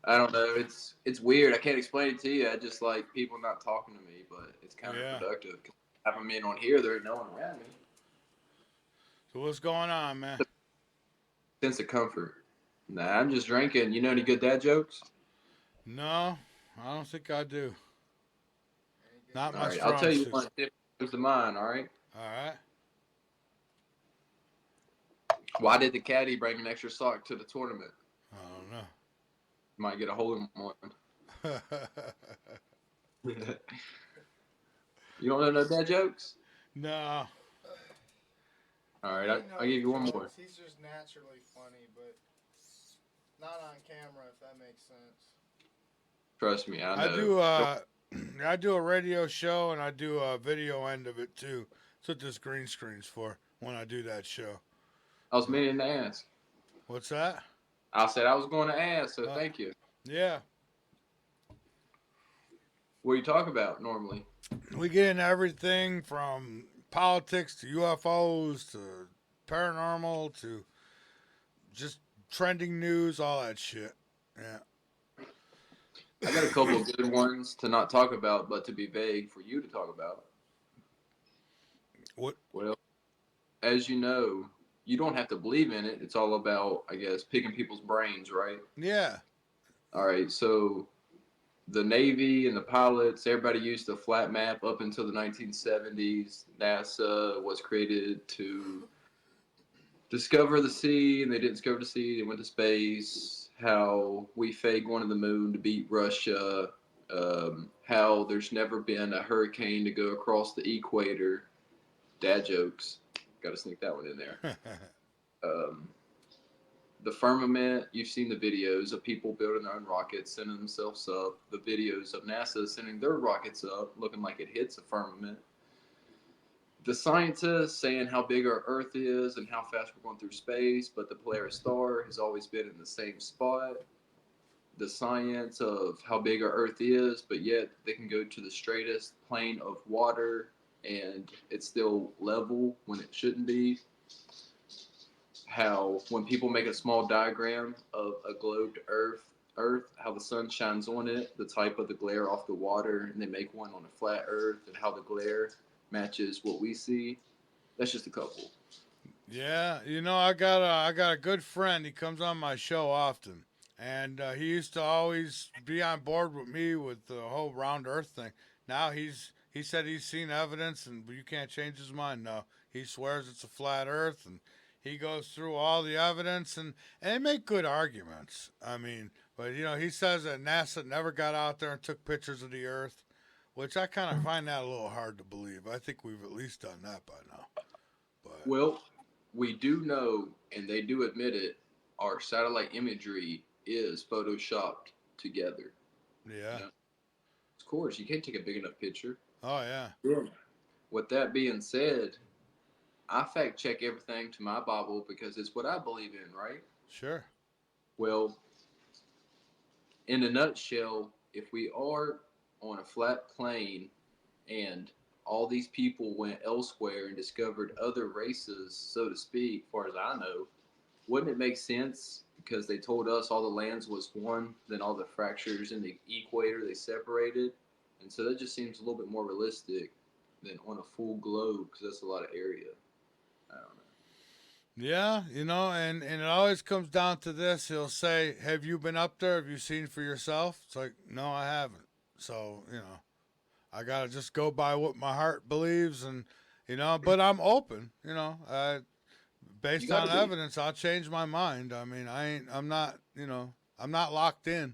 I don't know. It's weird. I can't explain it to you. I just like people not talking to me, but it's Yeah. counterproductive. 'Cause have them in on here, there ain't no one around me. So what's going on, man? Sense of comfort. Nah, I'm just drinking. You know any good dad jokes? No, I don't think I do. Any good Not All my right, I'll jokes? strong tell you suit. one. See if it comes to mind. All right. All right. Why did the caddy bring an extra sock to the tournament? I don't know. Might get a hole in one. You don't know no dad jokes? No. All right, He I'll give knows you one more. jokes. He's just naturally funny, but not on camera, if that makes sense. Trust me, I I know. do I do a radio show and I do a video end of it too. That's what this green screen's for when I do that show. I was But meaning to ask. what's that? I said I was going to ask, so Uh, thank you. yeah. What do you talk about normally? We get into everything from politics to UFOs to paranormal to just trending news, all that shit. Yeah. I got a couple of good ones to not talk about, but to be vague for you to talk about. What? Well, as you know, you don't have to believe in it. It's all about, I guess, picking people's brains, right? Yeah. All right, so the Navy and the pilots, everybody used a flat map up until the 1970s. NASA was created to discover the sea, and they didn't discover the sea. They went to space. How we faked going to the moon to beat Russia. How there's never been a hurricane to go across the equator. Dad jokes. Got to sneak that one in there. Um, the firmament, you've seen the videos of people building their own rockets, sending themselves up. The videos of NASA sending their rockets up, looking like it hits a firmament. The scientists saying how big our Earth is and how fast we're going through space, but the Polaris star has always been in the same spot. The science of how big our Earth is, but yet they can go to the straightest plane of water and it's still level when it shouldn't be. How when people make a small diagram of a globed Earth, how the sun shines on it, the type of the glare off the water, and they make one on a flat Earth, and how the glare matches what we see. That's just a couple. Yeah, I got a good friend. He comes on my show often, and he used to always be on board with me with the whole round Earth thing. Now he said he's seen evidence, and you can't change his mind. No, he swears it's a flat Earth, and he goes through all the evidence, and they make good arguments. I mean, but he says that NASA never got out there and took pictures of the Earth, which I kind of find that a little hard to believe. I think we've at least done that by now, but. Well, we do know, and they do admit it, our satellite imagery is photoshopped together. You Yeah. know, of course, you can't take a big enough picture. Oh yeah. Yeah. With that being said, I fact check everything to my Bible because it's what I believe in, right? Sure. Well, in a nutshell, if we are on a flat plane and all these people went elsewhere and discovered other races, so to speak, far as I know, wouldn't it make sense because they told us all the lands was one, then all the fractures in the equator they separated, and so that just seems a little bit more realistic than on a full globe because that's a lot of area. I don't know. Yeah, and it always comes down to this. He'll say, "Have you been up there? Have you seen for yourself?" It's like, "No, I haven't." So, I got to just go by what my heart believes but I'm open, You based got to on be. evidence, I'll change my mind. I mean, I'm not locked in.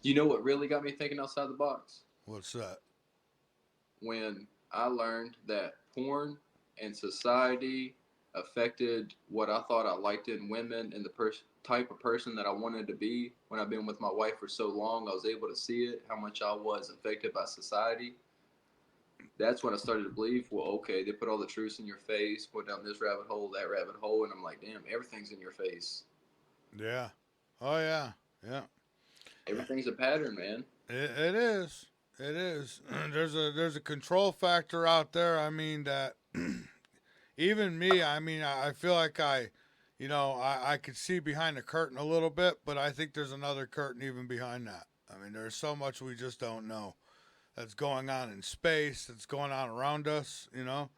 You know what really got me thinking outside the box? What's that? When I learned that porn and society affected what I thought I liked in women and the type of person that I wanted to be. When I've been with my wife for so long, I was able to see it, how much I was affected by society. That's when I started to believe, well, okay, they put all the truths in your face, go down this rabbit hole, that rabbit hole, and I'm like, damn, everything's in your face. Yeah. Oh yeah. Yeah. Everything's a pattern, man. It is. It is. There's a control factor out there. I mean that even me. I mean I feel like you know, I could see behind the curtain a little bit, but I think there's another curtain even behind that. I mean, there's so much we just don't know that's going on in space, that's going on around us. You know,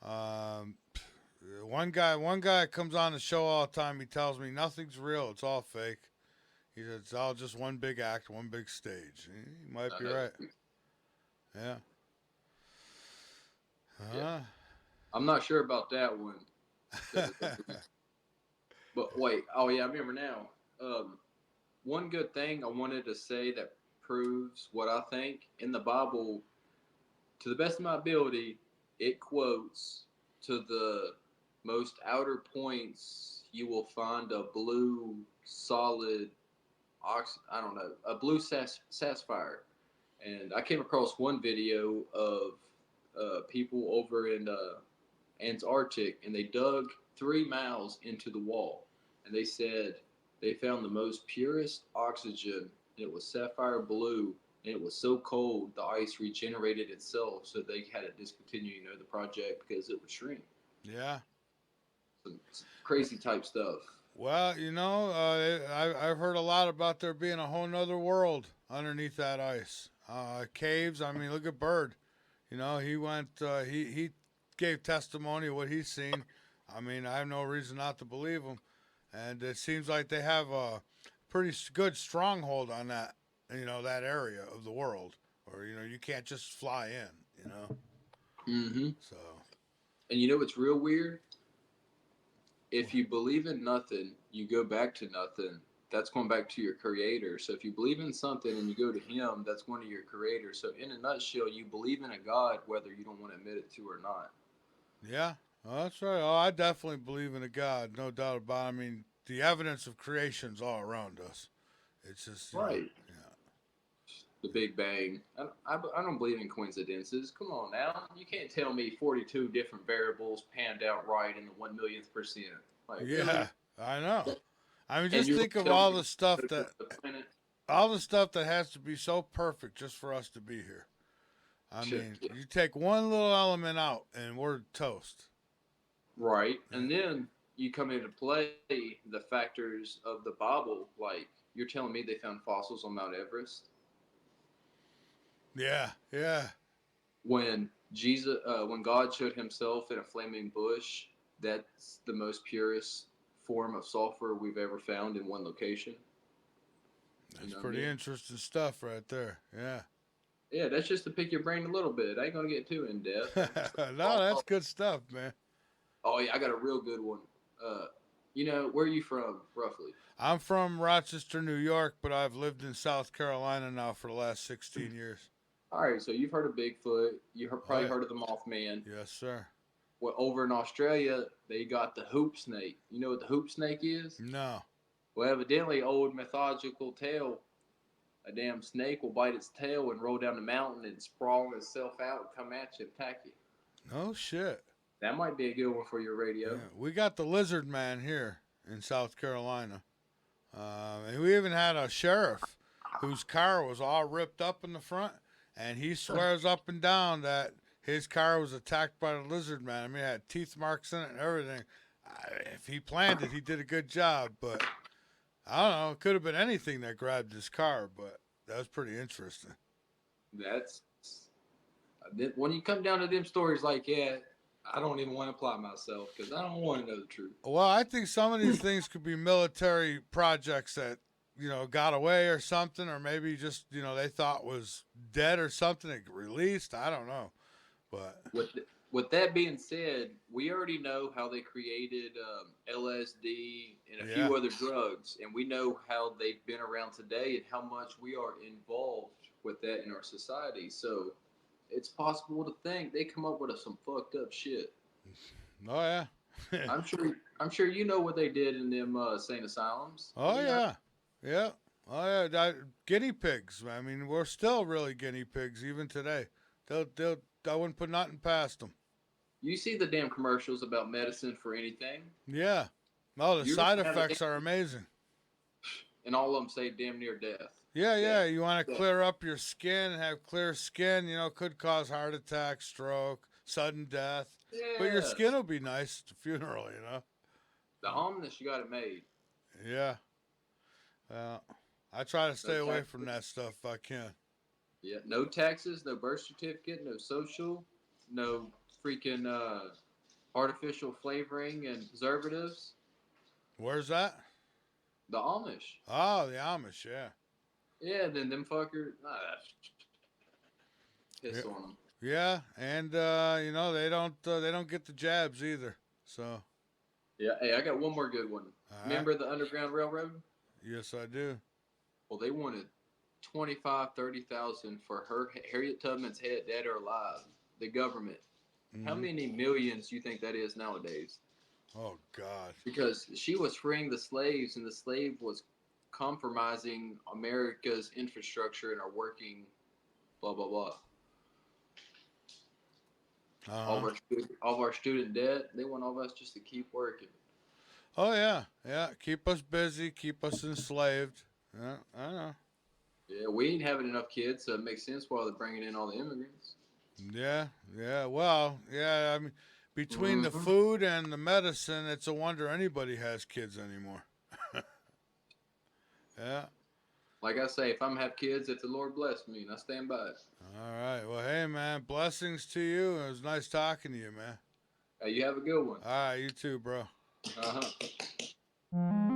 um, one guy comes on the show all the time. He tells me nothing's real; it's all fake. He says it's all just one big act, one big stage. He might be right. Yeah. Yeah. Uh, I'm not sure about that one. But wait, oh yeah, I remember now. One good thing I wanted to say that proves what I think in the Bible, to the best of my ability, it quotes to the most outer points you will find a blue solid I don't know, a blue sapphire. And I came across one video of people over in Antarctic, and they dug 3 miles into the wall, and they said they found the most purest oxygen, and it was sapphire blue, and it was so cold the ice regenerated itself, so they had to discontinue, the project because it would shrink. yeah. Some crazy type stuff. Well, you know, I've heard a lot about there being a whole nother world underneath that ice. Caves. I mean, look at Bird. You know, he went. He gave testimony of what he's seen. I mean, I have no reason not to believe him. And it seems like they have a pretty good stronghold on that. You know, that area of the world, or you know, you can't just fly in. You know, Mm-hmm. so And you know what's real weird? If you believe in nothing, you go back to nothing. That's going back to your creator. So if you believe in something and you go to him, that's going to your creator. So in a nutshell, you believe in a God whether you don't want to admit it to or not. yeah, well, that's right. Oh, I definitely believe in a God, no doubt about it. I mean, the evidence of creation's all around us. It's just, you know, Right. yeah. The Big Bang. I don't believe in coincidences. Come on now. You can't tell me 42 different variables panned out right in the 1 millionth percent. Like, Yeah, really? I know. I mean, And just you're think going of to tell all me the stuff the that, planet? all the stuff that has to be so perfect just for us to be here. I Shit. mean, you take one little element out and we're toast. Right. Yeah, And then you come into play the factors of the Bible. Like, you're telling me they found fossils on Mount Everest yeah, yeah. when God showed himself in a flaming bush, that's the most purest form of sulfur we've ever found in one location. You That's know what I pretty mean? interesting stuff right there. Yeah. Yeah, that's just to pick your brain a little bit. I ain't going to get too in depth. No, that's good stuff, man. Oh, yeah, I got a real good one. Uh, where are you from, roughly? I'm from Rochester, New York, but I've lived in South Carolina now for the last 16 years. All right, so you've heard of Bigfoot. Oh, Probably yeah. heard of the Mothman. Yes, sir. Well, over in Australia, they got the hoop snake. You know what the hoop snake is? No. Well, evidently, old mythological tale, a damn snake will bite its tail and roll down the mountain and sprawl itself out and come at you and attack you. No shit. That might be a good one for your radio. Yeah, we got the lizard man here in South Carolina. And we even had a sheriff whose car was all ripped up in the front, and he swears up and down that his car was attacked by the lizard man. I mean, it had teeth marks in it and everything. If he planned it, he did a good job, but I don't know. It could have been anything that grabbed his car, but that was pretty interesting. That's when you come down to them stories like that, I don't even want to apply myself because I don't want to know the truth. Well, I think some of these things could be military projects that, you know, got away or something, or maybe just, you know, they thought was dead or something. It released. I don't know. But With that being said, we already know how they created LSD and a yeah, few other drugs, and we know how they've been around today and how much we are involved with that in our society. So it's possible to think they come up with some fucked up shit. oh yeah, I'm sure. I'm sure you know what they did in them sane asylums. oh You know. yeah, yeah, oh yeah. Guinea pigs. I mean, we're still really guinea pigs even today. They'll. I wouldn't put nothing past them. You see the damn commercials about medicine for anything. Yeah. Oh, the You're side gonna have a effects are amazing. and all of them say damn near death. Yeah, Death. yeah. You want to Death. clear up your skin and have clear skin, you know, could cause heart attack, stroke, sudden death. But your Yeah. skin will be nice at the funeral, you know. The Amish got it made. Yeah. I try to stay No away from taxes. that stuff if I can. Yeah, no taxes, no birth certificate, no social, no freaking artificial flavoring and preservatives. Where's that? The Amish. Oh, the Amish, yeah. Yeah, then them fuckers. Yeah, Piss on them. yeah, and they don't get the jabs either. So, Yeah, hey, I got one more good one. all right. Remember the Underground Railroad? Yes, I do. Well, they wanted 25, 30,000 for her Harriet Tubman's head, dead or alive. The government. How Hmm. many millions do you think that is nowadays? Oh God. Because she was freeing the slaves, and the slave was compromising America's infrastructure and our working, blah blah blah. Uh huh. All of our student debt. They want all of us just to keep working. Oh yeah, yeah. Keep us busy, keep us enslaved. Yeah, I know. Yeah, we ain't having enough kids, so it makes sense why they're bringing in all the immigrants. Yeah, yeah. Well, yeah. I mean, between the Mm-hmm. food and the medicine, it's a wonder anybody has kids anymore. Yeah. Like I say, if I'm gonna have kids, if the Lord bless me, and I stand by it. All right. Well, hey, man. Blessings to you. It was nice talking to you, man. Hey, you have a good one. All right. You too, bro. Uh huh.